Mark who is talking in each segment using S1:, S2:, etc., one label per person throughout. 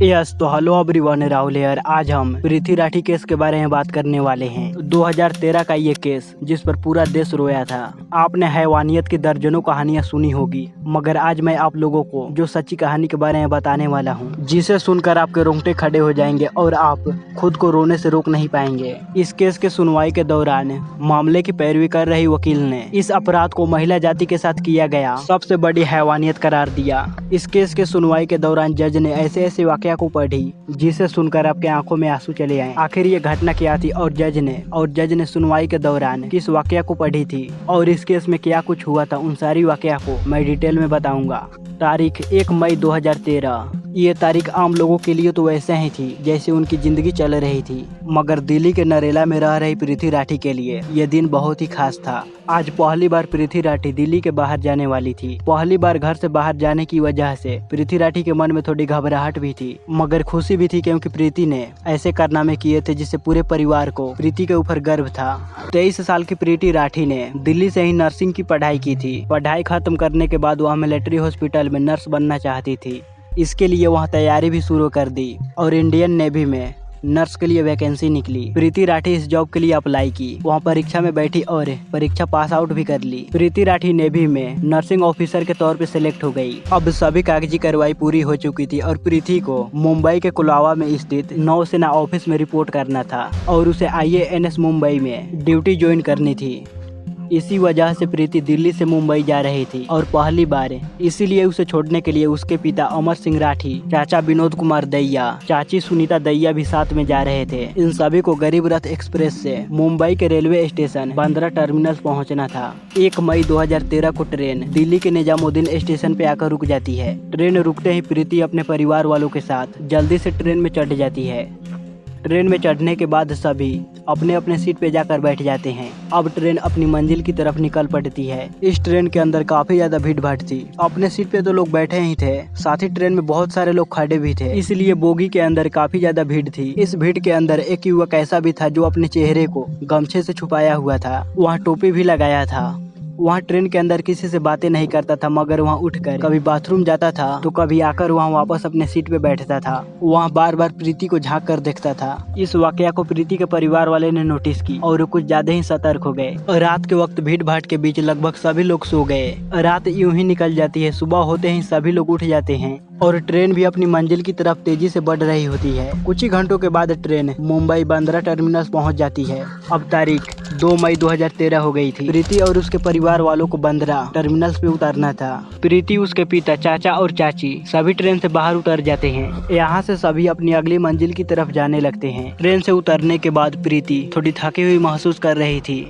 S1: Yes तो hello everyone, Rahul यार। आज हम प्रीति राठी केस के बारे में बात करने वाले हैं। 2013 का ये केस जिस पर पूरा देश रोया था। आपने हैवानियत की दर्जनों कहानियां सुनी होगी, मगर आज मैं आप लोगों को जो सच्ची कहानी के बारे में बताने वाला हूँ, जिसे सुनकर आपके रोंगटे खड़े हो जाएंगे और आप खुद को रोने से रोक नहीं पाएंगे। इस केस के सुनवाई के दौरान मामले की पैरवी कर रही वकील ने इस अपराध को महिला जाति के साथ किया गया सबसे बड़ी हैवानियत करार दिया। इस केस के सुनवाई के दौरान जज ने ऐसे ऐसे वाकया को पढ़ी जिसे सुनकर आपके आंखों में आंसू चले आए। आखिर ये घटना क्या थी और जज ने सुनवाई के दौरान किस वाकया को पढ़ी थी और इस केस में क्या कुछ हुआ था, उन सारी वाकया को मैं डिटेल में बताऊंगा। तारीख 1 मई 2013। ये तारीख आम लोगों के लिए तो वैसे ही थी जैसे उनकी जिंदगी चल रही थी, मगर दिल्ली के नरेला में रह रही प्रीति राठी के लिए ये दिन बहुत ही खास था। आज पहली बार प्रीति राठी दिल्ली के बाहर जाने वाली थी। पहली बार घर से बाहर जाने की वजह से प्रीति राठी के मन में थोड़ी घबराहट भी थी, मगर खुशी भी थी, क्योंकि प्रीति ने ऐसे कारनामे किए थे जिससे पूरे परिवार को प्रीति के ऊपर गर्व था। 23 साल की प्रीति राठी ने दिल्ली से ही नर्सिंग की पढ़ाई की थी। पढ़ाई खत्म करने के बाद वह मिलिट्री हॉस्पिटल में नर्स बनना चाहती थी। इसके लिए वह तैयारी भी शुरू कर दी और इंडियन नेवी में नर्स के लिए वैकेंसी निकली। प्रीति राठी इस जॉब के लिए अप्लाई की। वहाँ परीक्षा में बैठी और परीक्षा पास आउट भी कर ली। प्रीति राठी नेवी में नर्सिंग ऑफिसर के तौर पे सिलेक्ट हो गई। अब सभी कागजी कार्रवाई पूरी हो चुकी थी और प्रीति को मुंबई के कुलावा में स्थित नौसेना ऑफिस में रिपोर्ट करना था और उसे IANS मुंबई में ड्यूटी ज्वाइन करनी थी। इसी वजह से प्रीति दिल्ली से मुंबई जा रही थी और पहली बार इसीलिए उसे छोड़ने के लिए उसके पिता अमर सिंह राठी, चाचा विनोद कुमार दैया, चाची सुनीता दैया भी साथ में जा रहे थे। इन सभी को गरीब रथ एक्सप्रेस से मुंबई के रेलवे स्टेशन बांद्रा टर्मिनल पहुंचना था। 1 मई 2013 को ट्रेन दिल्ली के निजामुद्दीन स्टेशन पे आकर रुक जाती है। ट्रेन रुकते ही प्रीति अपने परिवार वालों के साथ जल्दी से ट्रेन में चढ़ जाती है। ट्रेन में चढ़ने के बाद सभी अपने अपने सीट पे जाकर बैठ जाते हैं। अब ट्रेन अपनी मंजिल की तरफ निकल पड़ती है। इस ट्रेन के अंदर काफी ज्यादा भीड़ भाड़ थी। अपने सीट पे तो लोग बैठे ही थे, साथ ही ट्रेन में बहुत सारे लोग खड़े भी थे, इसलिए बोगी के अंदर काफी ज्यादा भीड़ थी। इस भीड़ के अंदर एक युवक ऐसा भी था जो अपने चेहरे को गमछे से छुपाया हुआ था। वहाँ टोपी भी लगाया था। वहाँ ट्रेन के अंदर किसी से बातें नहीं करता था, मगर वहाँ उठकर कभी बाथरूम जाता था तो कभी आकर वहाँ वापस अपने सीट पे बैठता था। वहाँ बार बार प्रीति को झांक कर देखता था। इस वाकया को प्रीति के परिवार वाले ने नोटिस की और कुछ ज्यादा ही सतर्क हो गए। रात के वक्त भीड़ भाड़ के बीच लगभग सभी लोग सो गए। रात यूं ही निकल जाती है। सुबह होते ही सभी लोग उठ जाते हैं और ट्रेन भी अपनी मंजिल की तरफ तेजी से बढ़ रही होती है। कुछ ही घंटों के बाद ट्रेन मुंबई बांद्रा टर्मिनस पहुंच जाती है। अब तारीख 2 मई 2013 हो गई थी। प्रीति और उसके परिवार वालों को बांद्रा टर्मिनल्स पे उतारना था। प्रीति, उसके पिता, चाचा और चाची सभी ट्रेन से बाहर उतर जाते हैं। यहाँ से सभी अपनी अगली मंजिल की तरफ जाने लगते हैं। ट्रेन से उतरने के बाद प्रीति थोड़ी थकी हुई महसूस कर रही थी,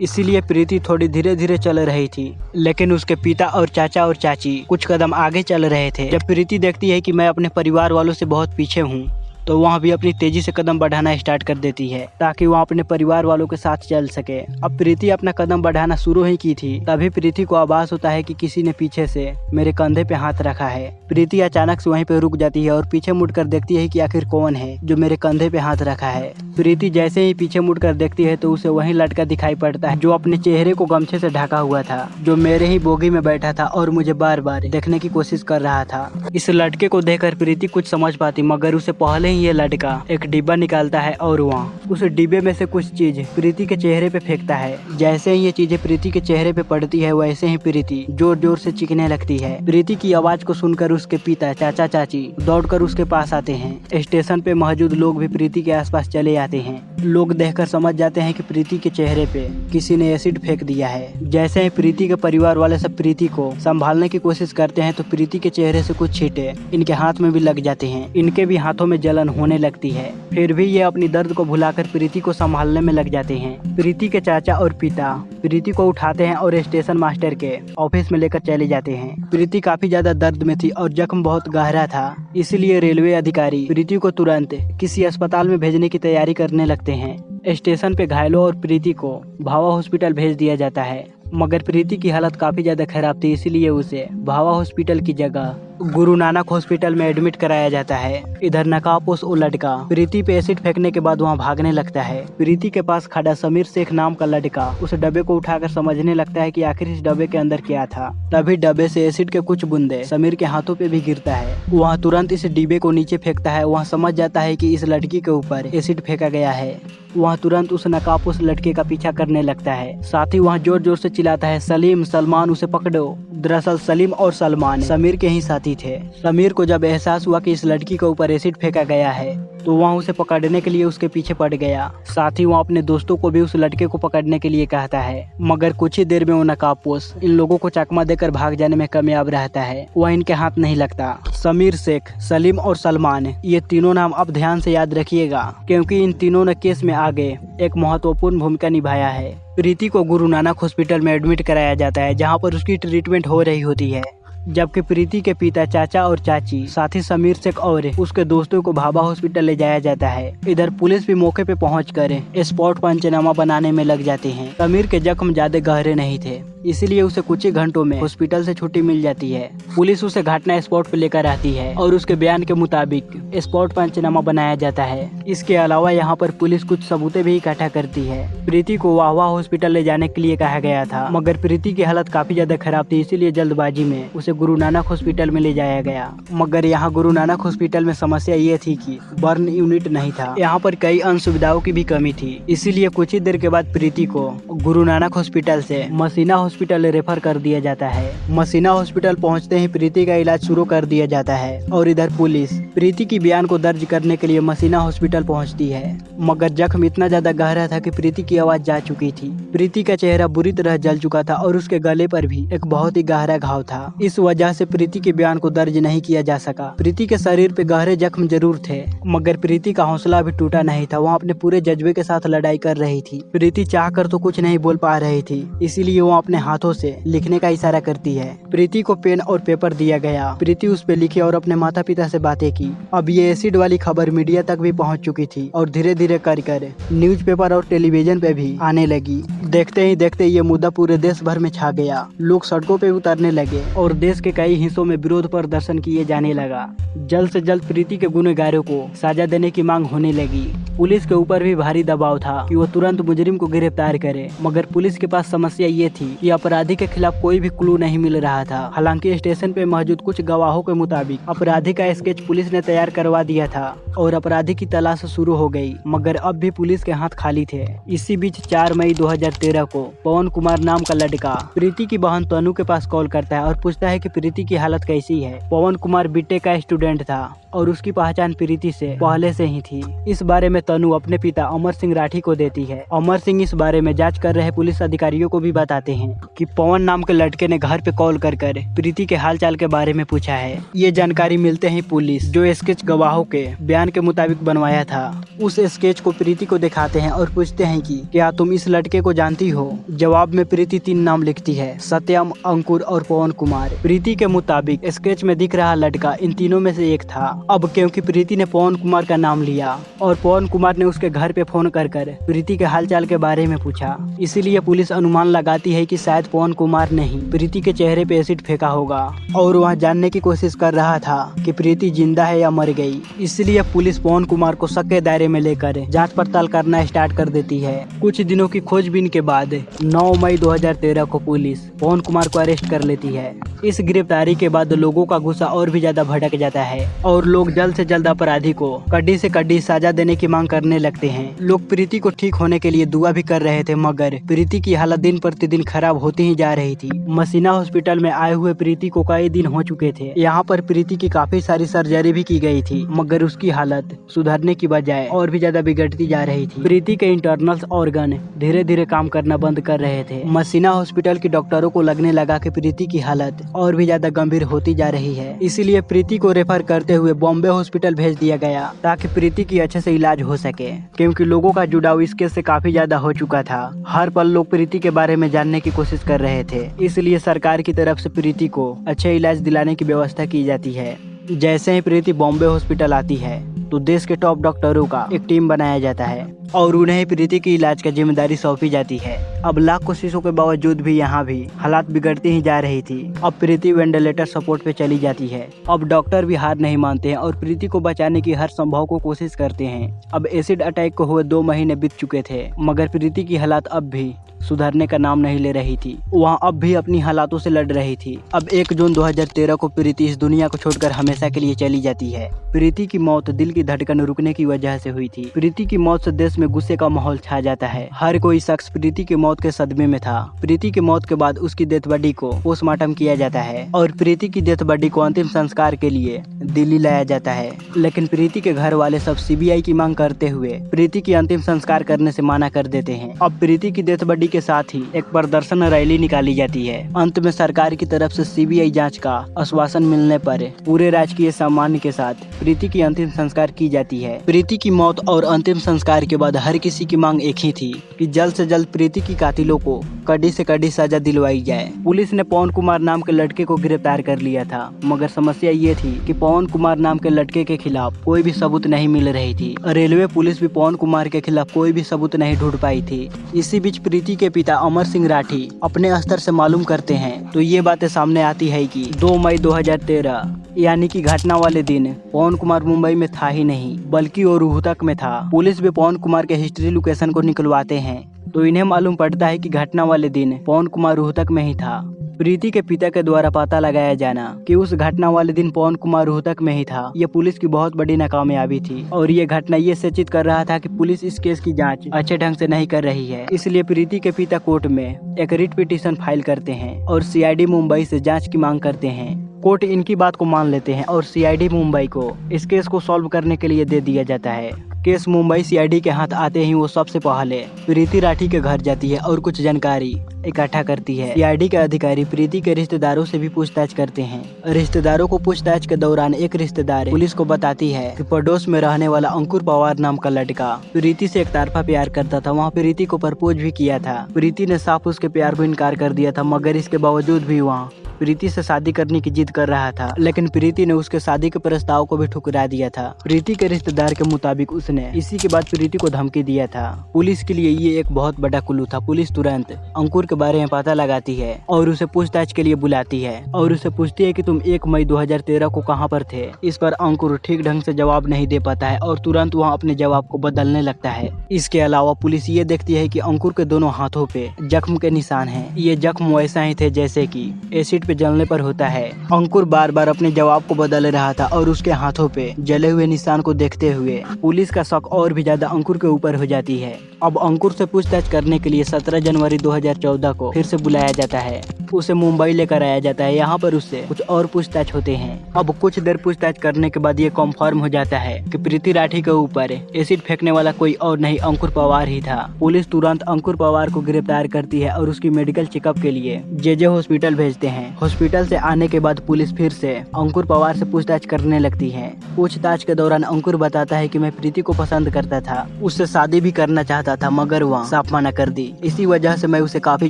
S1: इसीलिए प्रीति थोड़ी धीरे धीरे चल रही थी। लेकिन उसके पिता और चाचा और चाची कुछ कदम आगे चल रहे थे। जब प्रीति देखती है कि मैं अपने परिवार वालों से बहुत पीछे हूँ, तो वहाँ भी अपनी तेजी से कदम बढ़ाना स्टार्ट कर देती है ताकि वहाँ अपने परिवार वालों के साथ चल सके। अब प्रीति अपना कदम बढ़ाना शुरू ही की थी, तभी प्रीति को आभास होता है कि किसी ने पीछे से मेरे कंधे पे हाथ रखा है। प्रीति अचानक से वहीं पे रुक जाती है और पीछे मुड़कर देखती है कि आखिर कौन है जो मेरे कंधे पे हाथ रखा है। प्रीति जैसे ही पीछे मुड़कर देखती है तो उसे वही लड़का दिखाई पड़ता है जो अपने चेहरे को गमछे से ढका हुआ था, जो मेरे ही बोगी में बैठा था और मुझे बार बार देखने की कोशिश कर रहा था। इस लड़के को देखकर प्रीति कुछ समझ पाती, मगर उसे पहले ही ये लड़का एक डिब्बा निकालता है और वहाँ उस डिब्बे में से कुछ चीज प्रीति के चेहरे पे फेंकता है। जैसे ही ये चीजें प्रीति के चेहरे पे पड़ती है, वैसे ही प्रीति जोर जोर से चीखने लगती है। प्रीति की आवाज को सुनकर उसके पिता, चाचा, चाची दौड़कर उसके पास आते हैं। स्टेशन पे मौजूद लोग भी प्रीति के आसपास चले आते हैं। लोग देखकर समझ जाते हैं कि प्रीति के चेहरे पे किसी ने एसिड फेंक दिया है। जैसे ही प्रीति के परिवार वाले सब प्रीति को संभालने की कोशिश करते हैं तो प्रीति के चेहरे से कुछ छींटे इनके हाथ में भी लग जाते हैं। इनके भी हाथों में जलन होने लगती है। फिर भी ये अपनी दर्द को भुलाकर प्रीति को संभालने में लग जाते हैं। प्रीति के चाचा और पिता प्रीति को उठाते हैं और स्टेशन मास्टर के ऑफिस में लेकर चले जाते हैं। प्रीति काफी ज्यादा दर्द में थी और जख्म बहुत गहरा था, इसलिए रेलवे अधिकारी प्रीति को तुरंत किसी अस्पताल में भेजने की तैयारी करने लगते हैं। स्टेशन पे घायलों और प्रीति को भावा हॉस्पिटल भेज दिया जाता है, मगर प्रीति की हालत काफी ज्यादा खराब थी, इसलिए उसे भावा हॉस्पिटल की जगह गुरु नानक हॉस्पिटल में एडमिट कराया जाता है। इधर नकाबपोश वो लड़का प्रीति पे एसिड फेंकने के बाद वहाँ भागने लगता है। प्रीति के पास खड़ा समीर शेख नाम का लड़का उस डब्बे को उठाकर समझने लगता है कि आखिर इस डब्बे के अंदर क्या था। तभी डब्बे से एसिड के कुछ बूंदे समीर के हाथों पे भी गिरता है। वहाँ तुरंत इस डिब्बे को नीचे फेंकता है। वहाँ समझ जाता है कि इस लड़की के ऊपर एसिड फेंका गया है। वहाँ तुरंत उस नकाबपोश लड़के का पीछा करने लगता है। साथ ही वहाँ जोर जोर से चिल्लाता है, सलीम, सलमान, उसे पकड़ो। दरअसल सलीम और सलमान समीर के ही साथी थे। समीर को जब एहसास हुआ कि इस लड़की के ऊपर एसिड फेंका गया है तो वहाँ उसे पकड़ने के लिए उसके पीछे पड़ गया। साथ ही वहाँ अपने दोस्तों को भी उस लड़के को पकड़ने के लिए कहता है, मगर कुछ ही देर में वो नकाबपोश इन लोगों को चकमा देकर भाग जाने में कामयाब रहता है। वह इनके हाथ नहीं लगता। समीर शेख, सलीम और सलमान, ये तीनों नाम अब ध्यान से याद रखिएगा क्योंकि इन तीनों ने केस में आगे एक महत्वपूर्ण भूमिका निभाया है। प्रीति को गुरु नानक हॉस्पिटल में एडमिट कराया जाता है जहाँ पर उसकी ट्रीटमेंट हो रही होती है, जबकि प्रीति के पिता, चाचा और चाची, साथ ही समीर शेख और उसके दोस्तों को भाभा हॉस्पिटल ले जाया जाता है। इधर पुलिस भी मौके पे पहुंचकर स्पॉट पंचनामा बनाने में लग जाते हैं। समीर के जख्म ज्यादा गहरे नहीं थे, इसीलिए उसे कुछ ही घंटों में हॉस्पिटल से छुट्टी मिल जाती है। पुलिस उसे घटना स्पॉट पे लेकर आती है और उसके बयान के मुताबिक स्पॉट पंचनामा बनाया जाता है। इसके अलावा यहाँ पर पुलिस कुछ सबूतें भी इकट्ठा करती है। प्रीति को वाहवा हॉस्पिटल ले जाने के लिए कहा गया था, मगर प्रीति की हालत काफी ज्यादा खराब थी, इसीलिए जल्दबाजी में उसे गुरु नानक हॉस्पिटल में ले जाया गया। मगर यहाँ गुरु नानक हॉस्पिटल में समस्या ये थी कि बर्न यूनिट नहीं था। यहाँ पर कई अन्य सुविधाओं की भी कमी थी, इसीलिए कुछ ही देर के बाद प्रीति को गुरु नानक हॉस्पिटल से मसीना हॉस्पिटल रेफर कर दिया जाता है। मसीना हॉस्पिटल पहुंचते ही प्रीति का इलाज शुरू कर दिया जाता है और इधर पुलिस प्रीति की बयान को दर्ज करने के लिए मसीना हॉस्पिटल पहुंचती है, मगर जख्म इतना ज्यादा गहरा था कि प्रीति की आवाज जा चुकी थी। प्रीति का चेहरा बुरी तरह जल चुका था और उसके गले पर भी एक बहुत ही गहरा घाव था। इस वजह से प्रीति के बयान को दर्ज नहीं किया जा सका। प्रीति के शरीर पे गहरे जख्म जरूर थे, मगर प्रीति का हौसला अभी टूटा नहीं था। वह अपने पूरे जज्बे के साथ लड़ाई कर रही थी। प्रीति चाहकर तो कुछ नहीं बोल पा रही थी, इसीलिए वो अपने हाथों से लिखने का इशारा करती है। प्रीति को पेन और पेपर दिया गया। प्रीति उस पे लिखी और अपने माता पिता से बातें की। अब ये एसिड वाली खबर मीडिया तक भी पहुंच चुकी थी और धीरे धीरे कर न्यूज़पेपर और टेलीविजन पे भी आने लगी। देखते ही देखते ये मुद्दा पूरे देश भर में छा गया। लोग सड़कों पे उतरने लगे और देश के कई हिस्सों में विरोध प्रदर्शन किए जाने लगा। जल्द से जल्द प्रीति के गुनहगारों को सजा देने की मांग होने लगी। पुलिस के ऊपर भी भारी दबाव था कि वो तुरंत मुजरिम को गिरफ्तार करे, मगर पुलिस के पास समस्या ये थी कि अपराधी के खिलाफ कोई भी क्लू नहीं मिल रहा था। हालांकि स्टेशन पे मौजूद कुछ गवाहों के मुताबिक अपराधी का स्केच पुलिस ने तैयार करवा दिया था और अपराधी की तलाश शुरू हो गई, मगर अब भी पुलिस के हाथ खाली थे। इसी बीच 4 मई 2013 को पवन कुमार नाम का लड़का प्रीति की बहन तनु के पास कॉल करता है और पूछता है कि प्रीति की हालत कैसी है। पवन कुमार बीटेक का स्टूडेंट था और उसकी पहचान प्रीति से पहले से ही थी। इस बारे में तनु अपने पिता अमर सिंह राठी को देती है। अमर सिंह इस बारे में जांच कर रहे पुलिस अधिकारियों को भी बताते हैं कि पवन नाम के लड़के ने घर पे कॉल कर प्रीति के हालचाल के बारे में पूछा है। ये जानकारी मिलते ही पुलिस जो स्केच गवाहों के बयान के मुताबिक बनवाया था उस स्केच को प्रीति को दिखाते हैं और पूछते हैं कि क्या तुम इस लड़के को जानती हो। जवाब में प्रीति 3 नाम लिखती है, सत्यम, अंकुर और पवन कुमार। प्रीति के मुताबिक स्केच में दिख रहा लड़का इन तीनों में से एक था। अब क्योंकि प्रीति ने पवन कुमार का नाम लिया और पवन कुमार ने उसके घर पे फोन कर प्रीति के हालचाल के बारे में पूछा, इसीलिए पुलिस अनुमान लगाती है कि शायद पवन कुमार ने ही प्रीति के चेहरे पे एसिड फेंका होगा और वह जानने की कोशिश कर रहा था कि प्रीति जिंदा है या मर गई। इसलिए पुलिस पवन कुमार को शक के दायरे में लेकर जांच पड़ताल करना स्टार्ट कर देती है। कुछ दिनों की खोजबीन के बाद 9 मई 2013 को पुलिस पवन कुमार को अरेस्ट कर लेती है। इस गिरफ्तारी के बाद लोगों का गुस्सा और भी ज्यादा भड़क जाता है और लोग जल्द से जल्द अपराधी को कड़ी से कड़ी सजा देने की मांग करने लगते हैं। लोग प्रीति को ठीक होने के लिए दुआ भी कर रहे थे, मगर प्रीति की हालत दिन प्रतिदिन खराब होती ही जा रही थी। मसीना हॉस्पिटल में आए हुए प्रीति को कई दिन हो चुके थे। यहाँ पर प्रीति की काफी सारी सर्जरी भी की गई थी, मगर उसकी हालत सुधरने की बजाय और भी ज्यादा बिगड़ती जा रही थी। प्रीति के इंटरनल्स ऑर्गन धीरे धीरे काम करना बंद कर रहे थे। मसीना हॉस्पिटल के डॉक्टरों को लगने लगा कि प्रीति की हालत और भी ज्यादा गंभीर होती जा रही है, इसीलिए प्रीति को रेफर करते हुए बॉम्बे हॉस्पिटल भेज दिया गया ताकि प्रीति की अच्छे से इलाज हो सके। क्योंकि लोगों का जुड़ाव इस केस से काफी ज्यादा हो चुका था, हर पल लोग प्रीति के बारे में जानने की कोशिश कर रहे थे, इसलिए सरकार की तरफ से प्रीति को अच्छे इलाज दिलाने की व्यवस्था की जाती है। जैसे ही प्रीति बॉम्बे हॉस्पिटल आती है तो देश के टॉप डॉक्टरों का एक टीम बनाया जाता है और उन्हें प्रीति की इलाज की जिम्मेदारी सौंपी जाती है। अब लाख कोशिशों के बावजूद भी यहाँ भी हालात बिगड़ती ही जा रही थी। अब प्रीति वेंटिलेटर सपोर्ट पे चली जाती है। अब डॉक्टर भी हार नहीं मानते हैं और प्रीति को बचाने की हर संभव को कोशिश करते हैं। अब एसिड अटैक को हुए 2 महीने बीत चुके थे, मगर प्रीति की हालात अब भी सुधरने का नाम नहीं ले रही थी। वहाँ अब भी अपनी हालातों से लड़ रही थी। अब 1 जून 2013 को प्रीति इस दुनिया को छोड़कर हमेशा के लिए चली जाती है। प्रीति की मौत दिल की धड़कन रुकने की वजह से हुई थी। प्रीति की मौत से देश में गुस्से का माहौल छा जाता है। हर कोई शख्स प्रीति की मौत के सदमे में था। प्रीति की मौत के बाद उसकी डेथ बॉडी को पोस्टमार्टम किया जाता है और प्रीति की डेथ बॉडी को अंतिम संस्कार के लिए दिल्ली लाया जाता है। लेकिन प्रीति के घर वाले सब सीबीआई की मांग करते हुए प्रीति की अंतिम संस्कार करने से मना कर देते हैं। अब प्रीति की डेथ बॉडी के साथ ही एक प्रदर्शन रैली निकाली जाती है। अंत में सरकार की तरफ से सीबीआई जांच का आश्वासन मिलने पर पूरे राजकीय सम्मान के साथ प्रीति की अंतिम संस्कार की जाती है। प्रीति की मौत और अंतिम संस्कार के बाद हर किसी की मांग एक ही थी कि जल्द से जल्द प्रीति की कातिलों को कड़ी से कड़ी सजा दिलवाई जाए। पुलिस ने पवन कुमार नाम के लड़के को गिरफ्तार कर लिया था, मगर समस्या ये थी कि पवन कुमार नाम के लड़के के खिलाफ कोई भी सबूत नहीं मिल रही थी। रेलवे पुलिस भी पवन कुमार के खिलाफ कोई भी सबूत नहीं ढूंढ पाई थी। इसी बीच प्रीति के पिता अमर सिंह राठी अपने स्तर से मालूम करते हैं तो ये बातें सामने आती है कि 2 मई 2013 यानी कि घटना वाले दिन पवन कुमार मुंबई में था ही नहीं, बल्कि वो रोहतक में था। पुलिस भी पवन कुमार के हिस्ट्री लोकेशन को निकलवाते हैं तो इन्हें मालूम पड़ता है कि घटना वाले दिन पवन कुमार रोहतक में ही था। प्रीति के पिता के द्वारा पता लगाया जाना कि उस घटना वाले दिन पवन कुमार रोहतक में ही था, ये पुलिस की बहुत बड़ी नाकामयाबी थी और ये घटना ये सूचित कर रहा था कि पुलिस इस केस की जांच अच्छे ढंग से नहीं कर रही है। इसलिए प्रीति के पिता कोर्ट में एक रिट पिटीशन फाइल करते हैं और सीआईडी मुंबई से जांच की मांग करते हैं। कोर्ट इनकी बात को मान लेते हैं और सीआईडी मुंबई को इस केस को सॉल्व करने के लिए दे दिया जाता है। केस मुंबई सीआईडी के हाथ आते ही वो सबसे पहले प्रीति राठी के घर जाती है और कुछ जानकारी इकट्ठा करती है। सीआईडी के अधिकारी प्रीति के रिश्तेदारों से भी पूछताछ करते हैं। रिश्तेदारों को पूछताछ के दौरान एक रिश्तेदार पुलिस को बताती है कि पड़ोस में रहने वाला अंकुर पवार नाम का लड़का प्रीति से एक तरफा प्यार करता था। वहाँ प्रीति को प्रपोज भी किया था। प्रीति ने साफ उसके प्यार को इनकार कर दिया था, मगर इसके बावजूद भी वहाँ प्रीति से शादी करने की जिद कर रहा था। लेकिन प्रीति ने उसके शादी के प्रस्ताव को भी ठुकरा दिया था। प्रीति के रिश्तेदार के मुताबिक उसने इसी के बाद प्रीति को धमकी दिया था। पुलिस के लिए ये एक बहुत बड़ा क्लू था। पुलिस तुरंत अंकुर के बारे में पता लगाती है और उसे पूछताछ के लिए बुलाती है और उसे पूछती है कि तुम 1 मई 2013 को कहां पर थे। इस पर अंकुर ठीक ढंग से जवाब नहीं दे पाता है और तुरंत वहां अपने जवाब को बदलने लगता है। इसके अलावा पुलिस ये देखती है कि अंकुर के दोनों हाथों पे जख्म के निशान हैं। ये जख्म वैसा ही थे जैसे कि एसिड पे जलने पर होता है। अंकुर बार बार अपने जवाब को बदल रहा था और उसके हाथों पे जले हुए निशान को देखते हुए पुलिस का शक और भी ज्यादा अंकुर के ऊपर हो जाती है। अब अंकुर से पूछताछ करने के लिए 17 जनवरी 2014 को फिर से बुलाया जाता है। उसे मुंबई लेकर आया जाता है। यहाँ पर उससे कुछ और पूछताछ होते हैं। अब कुछ देर पूछताछ करने के बाद ये कंफर्म हो जाता है कि प्रीति राठी के ऊपर एसिड फेंकने वाला कोई और नहीं अंकुर पवार ही था। पुलिस तुरंत अंकुर पवार को गिरफ्तार करती है और उसकी मेडिकल चेकअप के लिए जेजे हॉस्पिटल भेजते हैं। हॉस्पिटल से आने के बाद पुलिस फिर से अंकुर पवार से पूछताछ करने लगती है। पूछताछ के दौरान अंकुर बताता है कि मैं प्रीति को पसंद करता था, उससे शादी भी करना चाहता था, मगर वह साफ मना कर दी। इसी वजह से मैं उसे काफी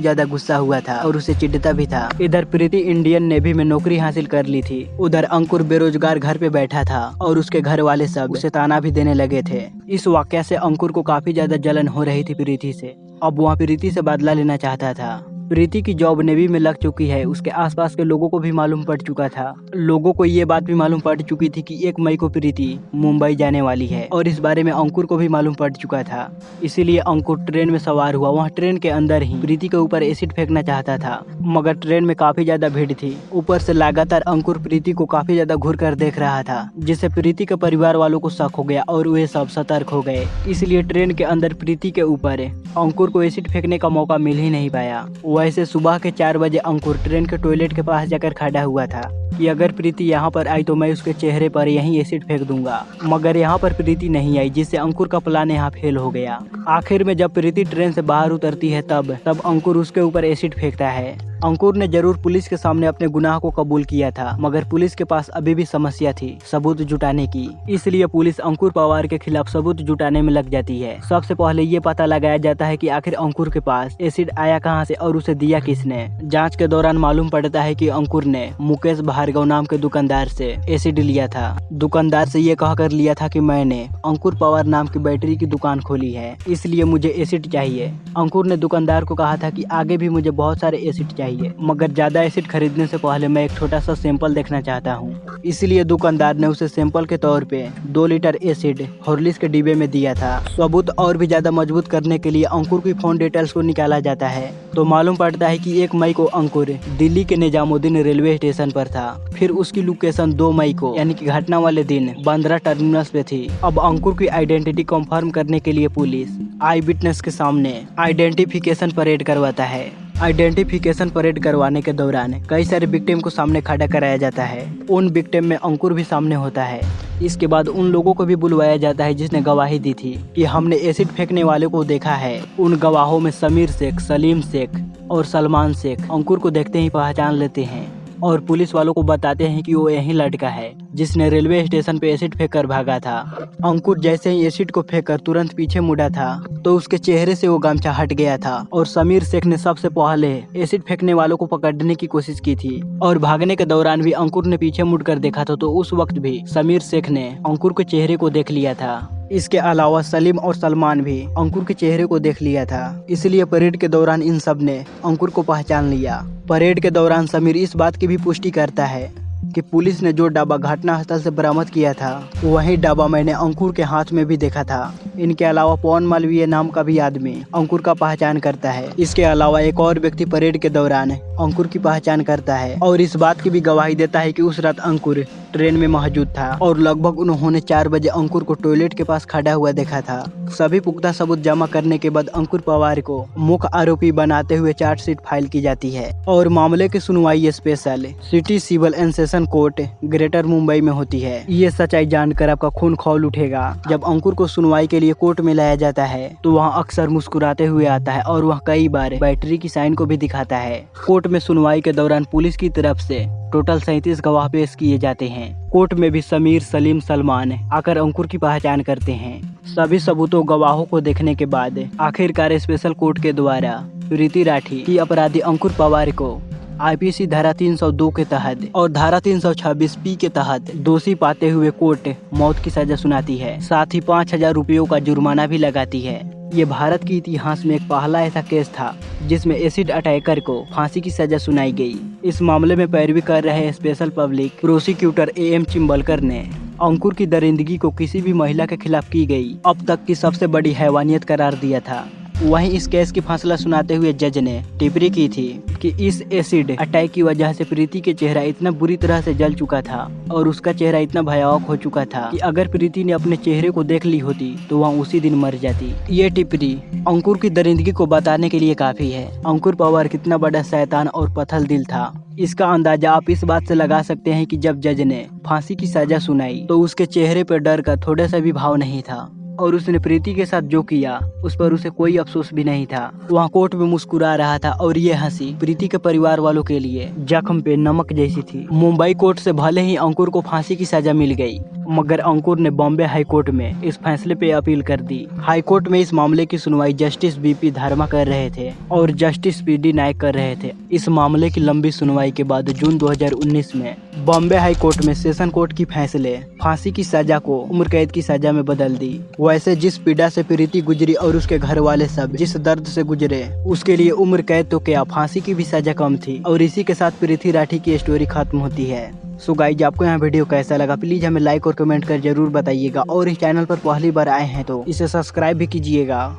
S1: ज्यादा गुस्सा हुआ था और उसे चिढ़ता भी था। इधर प्रीति इंडियन नेवी में नौकरी हासिल कर ली थी। उधर अंकुर बेरोजगार घर पे बैठा था और उसके घर वाले सब उसे ताना भी देने लगे थे। इस वाकया से अंकुर को काफी ज्यादा जलन हो रही थी प्रीति से। अब वह प्रीति से बदला लेना चाहता था। प्रीति की जॉब नेवी में लग चुकी है। उसके आसपास के लोगों को भी मालूम पड़ चुका था। लोगों को ये बात भी मालूम पड़ चुकी थी कि 1 मई को प्रीति मुंबई जाने वाली है और इस बारे में अंकुर को भी मालूम पड़ चुका था। इसीलिए अंकुर ट्रेन में सवार हुआ। वहाँ ट्रेन के अंदर ही प्रीति के ऊपर एसिड फेंकना चाहता था, मगर ट्रेन में काफी ज्यादा भीड़ थी। ऊपर से लगातार अंकुर प्रीति को काफी ज्यादा घूर कर देख रहा था, जिससे प्रीति के परिवार वालों को शक हो गया और वे सब सतर्क हो गए। इसलिए ट्रेन के अंदर प्रीति के ऊपर अंकुर को एसिड फेंकने का मौका मिल ही नहीं पाया। वैसे सुबह के 4 बजे अंकुर ट्रेन के टॉयलेट के पास जाकर खड़ा हुआ था कि अगर प्रीति यहाँ पर आई तो मैं उसके चेहरे पर यहीं एसिड फेंक दूंगा, मगर यहाँ पर प्रीति नहीं आई, जिससे अंकुर का प्लान यहाँ फेल हो गया। आखिर में जब प्रीति ट्रेन से बाहर उतरती है तब अंकुर उसके ऊपर एसिड फेंकता है। अंकुर ने जरूर पुलिस के सामने अपने गुनाह को कबूल किया था, मगर पुलिस के पास अभी भी समस्या थी सबूत जुटाने की। इसलिए पुलिस अंकुर पवार के खिलाफ सबूत जुटाने में लग जाती है। सबसे पहले ये पता लगाया जाता है कि आखिर अंकुर के पास एसिड आया कहां से और उसे दिया किसने। जांच के दौरान मालूम पड़ता है कि अंकुर ने मुकेश भार्गव नाम के दुकानदार से एसिड लिया था। दुकानदार से ये कहकर लिया था कि मैंने अंकुर पवार नाम की बैटरी की दुकान खोली है, इसलिए मुझे एसिड चाहिए। अंकुर ने दुकानदार को कहा था कि आगे भी मुझे बहुत सारे एसिड चाहिए, मगर ज्यादा एसिड खरीदने से पहले मैं एक छोटा सा सैंपल देखना चाहता हूँ। इसलिए दुकानदार ने उसे सैंपल के तौर पे 2 लीटर एसिड हॉर्लिक्स के डिब्बे में दिया था। सबूत और भी ज्यादा मजबूत करने के लिए अंकुर की फोन डिटेल्स को निकाला जाता है, तो मालूम पड़ता है कि 1 मई को अंकुर दिल्ली के निजामुद्दीन रेलवे स्टेशन पर था। फिर उसकी लोकेशन 2 मई को यानी कि घटना वाले दिन बांद्रा टर्मिनस पे थी। अब अंकुर की आइडेंटिटी कंफर्म करने के लिए पुलिस आई विटनेस के सामने आइडेंटिफिकेशन परेड करवाता है। आइडेंटिफिकेशन परेड करवाने के दौरान कई सारे विक्टिम को सामने खड़ा कराया जाता है। उन विक्टिम में अंकुर भी सामने होता है। इसके बाद उन लोगों को भी बुलवाया जाता है जिसने गवाही दी थी कि हमने एसिड फेंकने वाले को देखा है। उन गवाहों में समीर शेख, सलीम शेख और सलमान शेख अंकुर को देखते ही पहचान लेते हैं और पुलिस वालों को बताते हैं कि वो यही लड़का है जिसने रेलवे स्टेशन पे एसिड फेंक कर भागा था। अंकुर जैसे ही एसिड को फेंक कर तुरंत पीछे मुड़ा था तो उसके चेहरे से वो गमछा हट गया था और समीर शेख ने सबसे पहले एसिड फेंकने वालों को पकड़ने की कोशिश की थी और भागने के दौरान भी अंकुर ने पीछे मुड़कर देखा था, तो उस वक्त भी समीर शेख ने अंकुर के चेहरे को देख लिया था। इसके अलावा सलीम और सलमान भी अंकुर के चेहरे को देख लिया था, इसलिए परेड के दौरान इन सब ने अंकुर को पहचान लिया। परेड के दौरान समीर इस बात की भी पुष्टि करता है कि पुलिस ने जो डाबा घटनास्थल से बरामद किया था वही डाबा मैंने अंकुर के हाथ में भी देखा था। इनके अलावा पवन मालवीय नाम का भी आदमी अंकुर का पहचान करता है। इसके अलावा एक और व्यक्ति परेड के दौरान अंकुर की पहचान करता है और इस बात की भी गवाही देता है कि उस रात अंकुर ट्रेन में मौजूद था और लगभग उन्होंने 4 बजे अंकुर को टॉयलेट के पास खड़ा हुआ देखा था। सभी पुख्ता सबूत जमा करने के बाद अंकुर पवार को मुख्य आरोपी बनाते हुए चार्जशीट फाइल की जाती है और मामले की सुनवाई Special City Civil and Session Court Greater Mumbai में होती है। ये सच्चाई जानकर आपका खून खौल उठेगा। जब अंकुर को सुनवाई के लिए कोर्ट में लाया जाता है तो वहाँ अक्सर मुस्कुराते हुए आता है और वह कई बार बैटरी की साइन को भी दिखाता है। कोर्ट में सुनवाई के दौरान पुलिस की तरफ से टोटल 37 गवाह पेश किए जाते हैं। कोर्ट में भी समीर, सलीम, सलमान आकर अंकुर की पहचान करते हैं। सभी सबूतों गवाहों को देखने के बाद आखिरकार स्पेशल कोर्ट के द्वारा प्रीति राठी की अपराधी अंकुर पवार को आईपीसी धारा 302 के तहत और धारा 326 पी के तहत दोषी पाते हुए कोर्ट मौत की सजा सुनाती है। साथ ही 5000 रुपयों का जुर्माना भी लगाती है। ये भारत के इतिहास में एक पहला ऐसा केस था जिसमें एसिड अटैकर को फांसी की सजा सुनाई गई। इस मामले में पैरवी कर रहे स्पेशल पब्लिक प्रोसिक्यूटर AM चिंबलकर ने अंकुर की दरिंदगी को किसी भी महिला के खिलाफ की गई अब तक की सबसे बड़ी हैवानियत करार दिया था। वहीं इस केस की फैसला सुनाते हुए जज ने टिप्पणी की थी कि इस एसिड अटैक की वजह से प्रीति के चेहरा इतना बुरी तरह से जल चुका था और उसका चेहरा इतना भयावह हो चुका था कि अगर प्रीति ने अपने चेहरे को देख ली होती तो वह उसी दिन मर जाती। ये टिप्पणी अंकुर की दरिंदगी को बताने के लिए काफी है। अंकुर पवार कितना बड़ा शैतान और पत्थर दिल था, इसका अंदाजा आप इस बात से लगा सकते हैं कि जब जज ने फांसी की सजा सुनाई तो उसके चेहरे पर डर का थोड़ा सा भी भाव नहीं था और उसने प्रीति के साथ जो किया उस पर उसे कोई अफसोस भी नहीं था। वहाँ कोर्ट में मुस्कुरा रहा था और ये हंसी प्रीति के परिवार वालों के लिए जख्म पे नमक जैसी थी। मुंबई कोर्ट से भले ही अंकुर को फांसी की सजा मिल गई, मगर अंकुर ने बॉम्बे हाई कोर्ट में इस फैसले पे अपील कर दी। हाई कोर्ट में इस मामले की सुनवाई जस्टिस BP धर्मा कर रहे थे और जस्टिस PD नायक कर रहे थे। इस मामले की लंबी सुनवाई के बाद जून 2019 में बॉम्बे हाई कोर्ट में सेशन कोर्ट की फैसले फांसी की सजा को उम्र कैद की सजा में बदल दी। वैसे जिस पीड़ा से प्रीति गुजरी और उसके घर वाले सब जिस दर्द से गुजरे उसके लिए उम्र कैद तो क्या फांसी की भी सजा कम थी। और इसी के साथ प्रीति राठी की स्टोरी खत्म होती है। सो गाइज, आपको यहाँ वीडियो कैसा लगा प्लीज हमें लाइक और कमेंट कर जरूर बताइएगा और इस चैनल पर पहली बार आए हैं तो इसे सब्सक्राइब भी कीजिएगा।